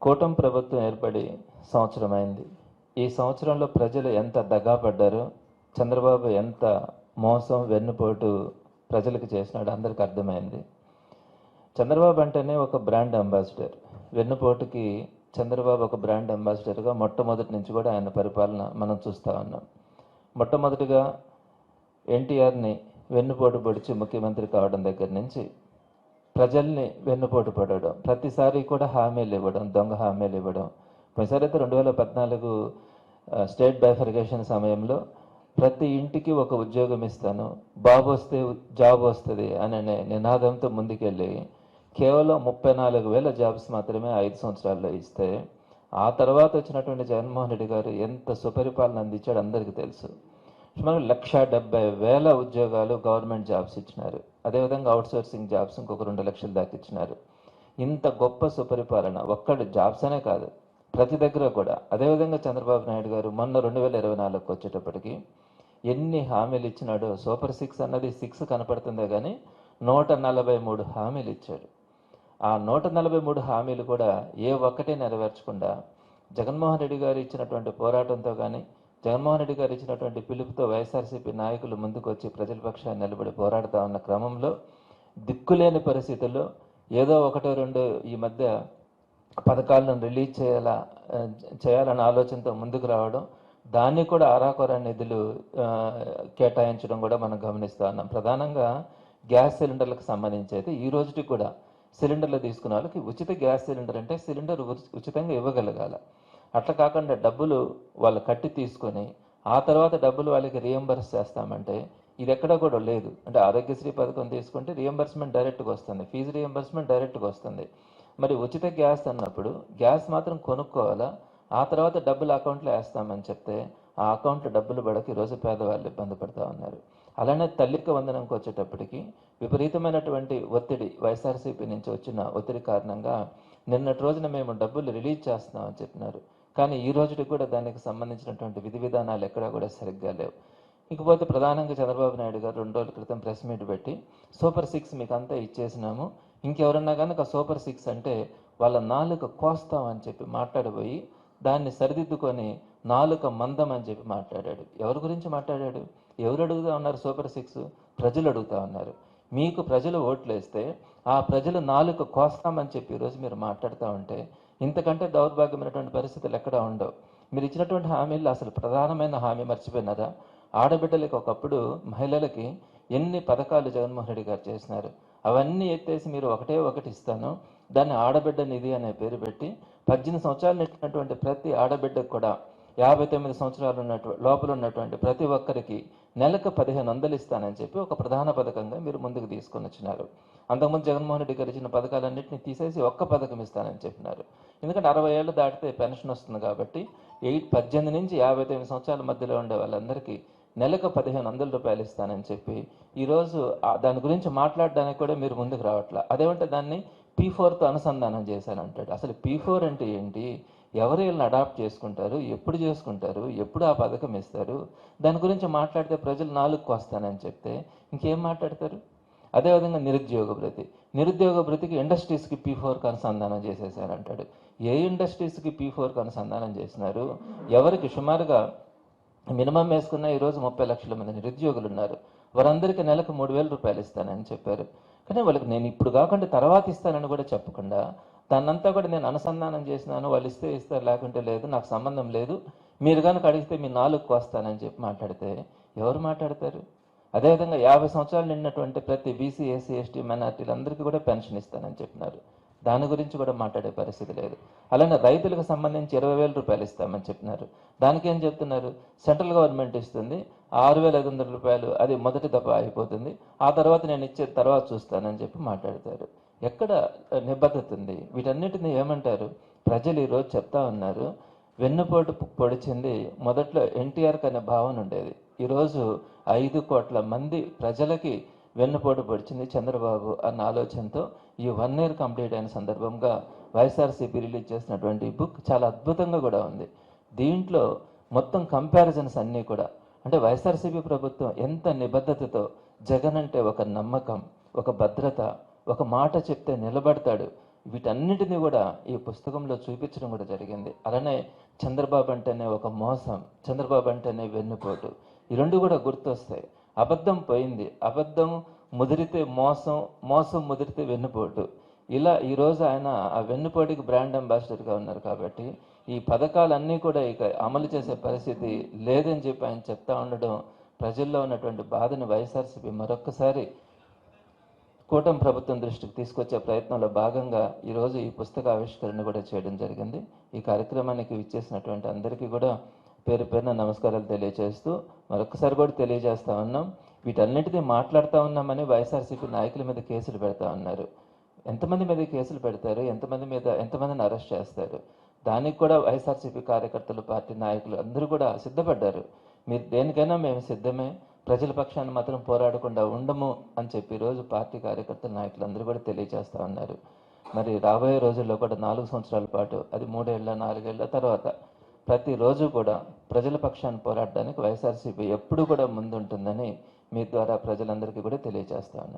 కూటమి ప్రభుత్వం ఏర్పడి సంవత్సరమైంది. ఈ సంవత్సరంలో ప్రజలు ఎంత దగాపడ్డారో, చంద్రబాబు ఎంత మోసం వెన్నుపోటు ప్రజలకు చేసినాడు అందరికీ అర్థమైంది. చంద్రబాబు అంటేనే ఒక బ్రాండ్ అంబాసిడర్. వెన్నుపోటుకి చంద్రబాబు ఒక బ్రాండ్ అంబాసిడర్గా మొట్టమొదటి నుంచి కూడా ఆయన పరిపాలన మనం చూస్తూ ఉన్నాం. మొట్టమొదటిగా ఎన్టీఆర్ని వెన్నుపోటు పొడిచి ముఖ్యమంత్రి కావడం దగ్గర నుంచి ప్రజల్ని వెన్నుపోటు పడడం, ప్రతిసారి కూడా హామీలు ఇవ్వడం, దొంగ హామీలు ఇవ్వడం. కొన్నిసారి అయితే 2014 స్టేట్ బైఫర్కేషన్ సమయంలో ప్రతి ఇంటికి ఒక ఉద్యోగం ఇస్తాను, బాబు వస్తే జాబ్ వస్తుంది అనే నినాదంతో ముందుకెళ్ళి కేవలం 34,000 జాబ్స్ మాత్రమే 5 సంవత్సరాల్లో ఇస్తే, ఆ తర్వాత వచ్చినటువంటి జగన్మోహన్ రెడ్డి గారు ఎంత సుపరిపాలన అందించాడు అందరికీ తెలుసు. సుమారు 170,000 ఉద్యోగాలు గవర్నమెంట్ జాబ్స్ ఇచ్చినారు. అదేవిధంగా అవుట్సోర్సింగ్ జాబ్స్ ఇంకొక 2 లక్షల దాకా ఇచ్చినారు. ఇంత గొప్ప సుపరిపాలన ఒక్కడు జాబ్స్ అనే కాదు, ప్రతి దగ్గర కూడా. అదేవిధంగా చంద్రబాబు నాయుడు గారు మొన్న 2024కి వచ్చేటప్పటికి ఎన్ని హామీలు ఇచ్చినాడో, సూపర్ 6 అన్నది 6 కనపడుతుందే కానీ 143 హామీలు ఇచ్చాడు. ఆ 143 హామీలు కూడా ఏ ఒక్కటే నెరవేర్చకుండా జగన్మోహన్ రెడ్డి గారు ఇచ్చినటువంటి పోరాటంతో కానీ, జగన్మోహన్ రెడ్డి గారు ఇచ్చినటువంటి పిలుపుతో వైఎస్ఆర్సీపీ నాయకులు ముందుకు వచ్చి ప్రజల పక్షాన్ని నిలబడి పోరాడుతూ ఉన్న క్రమంలో దిక్కులేని పరిస్థితుల్లో ఏదో ఒకటో రెండో ఈ మధ్య పథకాలను రిలీజ్ చేయాలన్న ఆలోచనతో ముందుకు రావడం, దాన్ని కూడా ఆరాకొర నిధులు కేటాయించడం కూడా మనం గమనిస్తూ ఉన్నాం. ప్రధానంగా గ్యాస్ సిలిండర్లకు సంబంధించి అయితే ఈ రోజుకి కూడా సిలిండర్లు తీసుకున్న వాళ్ళకి ఉచిత గ్యాస్ సిలిండర్ అంటే సిలిండర్ ఉచితంగా ఇవ్వగలగాల. అట్లా కాకుండా డబ్బులు వాళ్ళు కట్టి తీసుకొని ఆ తర్వాత డబ్బులు వాళ్ళకి రియంబర్స్ చేస్తామంటే ఇది ఎక్కడ కూడా లేదు. అంటే ఆరోగ్యశ్రీ పథకం తీసుకుంటే రియంబర్స్మెంట్ డైరెక్ట్గా వస్తుంది, ఫీజు రియంబర్స్మెంట్ డైరెక్ట్గా వస్తుంది. మరి ఉచిత గ్యాస్ అన్నప్పుడు గ్యాస్ మాత్రం కొనుక్కోవాలా, ఆ తర్వాత డబ్బులు అకౌంట్లో వేస్తామని చెప్తే ఆ అకౌంట్లో డబ్బులు పడక ఈరోజు పేదవాళ్ళు ఇబ్బంది పడుతూ ఉన్నారు. అలానే తల్లికి వందనంకి వచ్చేటప్పటికి విపరీతమైనటువంటి ఒత్తిడి, వైఎస్ఆర్సీపీ నుంచి వచ్చిన ఒత్తిడి కారణంగా నిన్నటి రోజున మేము డబ్బులు రిలీజ్ చేస్తున్నామని చెప్పినారు. కానీ ఈ రోజుకి కూడా దానికి సంబంధించినటువంటి విధి విధానాలు ఎక్కడా కూడా సరిగ్గా లేవు. ఇకపోతే ప్రధానంగా చంద్రబాబు నాయుడు గారు 2 రోజుల క్రితం ప్రెస్ మీట్ పెట్టి సూపర్ 6 మీకు అంతా ఇచ్చేసినాము, ఇంకెవరన్నా కనుక సూపర్ 6 అంటే వాళ్ళ నాలుక కోస్తామని చెప్పి మాట్లాడబోయి దాన్ని సరిదిద్దుకొని నాలుక మందం అని చెప్పి మాట్లాడాడు. ఎవరి గురించి మాట్లాడాడు? ఎవరు అడుగుతూ ఉన్నారు? సూపర్ 6 ప్రజలు అడుగుతూ ఉన్నారు. మీకు ప్రజలు ఓట్లు వేస్తే ఆ ప్రజలు నాలుక కోస్తామని చెప్పి ఈరోజు మీరు మాట్లాడుతూ ఉంటే ఇంతకంటే దౌర్భాగ్యమైనటువంటి పరిస్థితులు ఎక్కడా ఉండవు. మీరు ఇచ్చినటువంటి హామీల్లో అసలు ప్రధానమైన హామీ మర్చిపోయినారా? ఆడబిడ్డలకి ఒకప్పుడు మహిళలకి ఎన్ని పథకాలు జగన్మోహన్ రెడ్డి గారు చేసినారు, అవన్నీ ఎత్తేసి మీరు ఒకటి ఇస్తాను, దాన్ని ఆడబిడ్డ నిధి అనే పేరు పెట్టి 18 సంవత్సరాలు నెట్టినటువంటి ప్రతి ఆడబిడ్డకు కూడా 59 సంవత్సరాలు లోపల ఉన్నటువంటి ప్రతి ఒక్కరికి నెలకు 1,500 ఇస్తానని చెప్పి ఒక ప్రధాన పథకంగా మీరు ముందుకు తీసుకొని వచ్చినారు. అంతకుముందు జగన్మోహన్ రెడ్డి గారు ఇచ్చిన పథకాలన్నింటినీ తీసేసి ఒక్క పథకం ఇస్తానని చెప్పినారు. ఎందుకంటే 60 ఏళ్ళు దాటితే పెన్షన్ వస్తుంది కాబట్టి 18 నుంచి 59 సంవత్సరాల మధ్యలో ఉండే వాళ్ళందరికీ నెలకు 1,500 రూపాయలు ఇస్తానని చెప్పి ఈరోజు దాని గురించి మాట్లాడడానికి కూడా మీరు ముందుకు రావట్లా. అదేమంటే దాన్ని P4తో అనుసంధానం చేశానంటాడు. అసలు P4 అంటే ఏంటి? ఎవరు వీళ్ళని అడాప్ట్ చేసుకుంటారు, ఎప్పుడు చేసుకుంటారు, ఎప్పుడు ఆ పథకం ఇస్తారు? దాని గురించి మాట్లాడితే ప్రజలు నాలుగుకు వస్తానని చెప్తే ఇంకేం మాట్లాడతారు? అదేవిధంగా నిరుద్యోగ భృతికి ఇండస్ట్రీస్కి P4కి అనుసంధానం చేసేసారంటాడు. ఏ ఇండస్ట్రీస్కి P4కి అనుసంధానం చేసినారు? ఎవరికి? సుమారుగా మినిమం వేసుకున్న ఈరోజు 30 లక్షల మంది నిరుద్యోగులు ఉన్నారు. వారందరికీ నెలకు 3,000 రూపాయలు ఇస్తానని చెప్పారు. కానీ వాళ్ళకి నేను ఇప్పుడు కాకుండా తర్వాత ఇస్తానని కూడా చెప్పకుండా దాన్నంతా కూడా నేను అనుసంధానం చేసినాను, వాళ్ళు ఇస్తే ఇస్తారు లేకుంటే లేదు, నాకు సంబంధం లేదు, మీరు కనుక అడిగితే మీ నాలుగుకు వస్తానని చెప్పి మాట్లాడితే ఎవరు మాట్లాడతారు? అదేవిధంగా 50 సంవత్సరాలు నిండినటువంటి ప్రతి బీసీ, ఎస్సీ, ఎస్టీ మైనార్టీలందరికీ కూడా పెన్షన్ ఇస్తానని చెప్పినారు. దాని గురించి కూడా మాట్లాడే పరిస్థితి లేదు. అలానే రైతులకు సంబంధించి 20,000 రూపాయలు ఇస్తామని చెప్పినారు. దానికి ఏం చెప్తున్నారు? సెంట్రల్ గవర్నమెంట్ ఇస్తుంది 6,500 రూపాయలు, అది మొదటి దఫా అయిపోతుంది, ఆ తర్వాత నేను ఇచ్చే తర్వాత చూస్తానని చెప్పి మాట్లాడతారు. ఎక్కడ నిబద్ధత ఉంది? వీటన్నిటిని ఏమంటారు? ప్రజలు ఈరోజు చెప్తా ఉన్నారు, వెన్నుపోటు పొడిచింది మొదట్లో ఎన్టీఆర్కి అనే భావన ఉండేది. ఈరోజు 5 కోట్ల మంది ప్రజలకి వెన్నుపోటు పొడిచింది చంద్రబాబు అన్న ఆలోచనతో ఈ 1 ఇయర్ కంప్లీట్ అయిన సందర్భంగా వైఎస్ఆర్సీపీ రిలీజ్ చేసినటువంటి బుక్ చాలా అద్భుతంగా కూడా ఉంది. దీంట్లో మొత్తం కంపారిజన్స్ అన్నీ కూడా, అంటే వైఎస్ఆర్సీపీ ప్రభుత్వం ఎంత నిబద్ధతతో, జగన్ అంటే ఒక నమ్మకం, ఒక భద్రత, ఒక మాట చెప్తే నిలబడతాడు, వీటన్నిటినీ కూడా ఈ పుస్తకంలో చూపించడం కూడా జరిగింది. అలానే చంద్రబాబు అంటేనే ఒక మోసం, చంద్రబాబు అంటేనే వెన్నుపోటు, ఈ రెండు కూడా గుర్తొస్తాయి. అబద్ధం పోయింది, అబద్ధం ముదిరితే మోసం, మోసం ముదిరితే వెన్నుపోటు. ఇలా ఈరోజు ఆయన ఆ వెన్నుపోటుకి బ్రాండ్ అంబాసిడర్గా ఉన్నారు. కాబట్టి ఈ పథకాలన్నీ కూడా ఇక అమలు చేసే పరిస్థితి లేదని చెప్పి ఆయన చెప్తా ఉండడం ప్రజల్లో ఉన్నటువంటి బాధను వైఎస్ఆర్సీపీ మరొక్కసారి కూటమి ప్రభుత్వం దృష్టికి తీసుకొచ్చే ప్రయత్నంలో భాగంగా ఈరోజు ఈ పుస్తక ఆవిష్కరణ కూడా చేయడం జరిగింది. ఈ కార్యక్రమానికి విచ్చేసినటువంటి అందరికీ కూడా పేరు పేరున నమస్కారాలు తెలియజేస్తూ మరొకసారి కూడా తెలియజేస్తా ఉన్నాం, వీటన్నిటినీ మాట్లాడుతూ ఉన్నామని వైఎస్ఆర్సీపీ నాయకుల మీద కేసులు పెడతా ఉన్నారు. ఎంతమంది మీద కేసులు పెడతారు? ఎంతమందిని అరెస్ట్ చేస్తారు? దానికి కూడా వైఎస్ఆర్సీపీ కార్యకర్తలు, పార్టీ నాయకులు అందరూ కూడా సిద్ధపడ్డారు. మీరు దేనికైనా మేము సిద్ధమే, ప్రజల పక్షాన్ని మాత్రం పోరాడకుండా ఉండము అని చెప్పి ఈరోజు పార్టీ కార్యకర్తల నాయకులు అందరూ కూడా తెలియజేస్తూ ఉన్నారు. మరి రాబోయే రోజుల్లో కూడా 4 సంవత్సరాల పాటు, అది 3 ఏళ్ళ 4 ఏళ్ళ తర్వాత ప్రతిరోజు కూడా ప్రజల పక్షాన్ని పోరాడడానికి వైఎస్ఆర్సీపీ ఎప్పుడు కూడా ముందుంటుందని మీ ద్వారా ప్రజలందరికీ కూడా తెలియజేస్తా ఉన్నారు.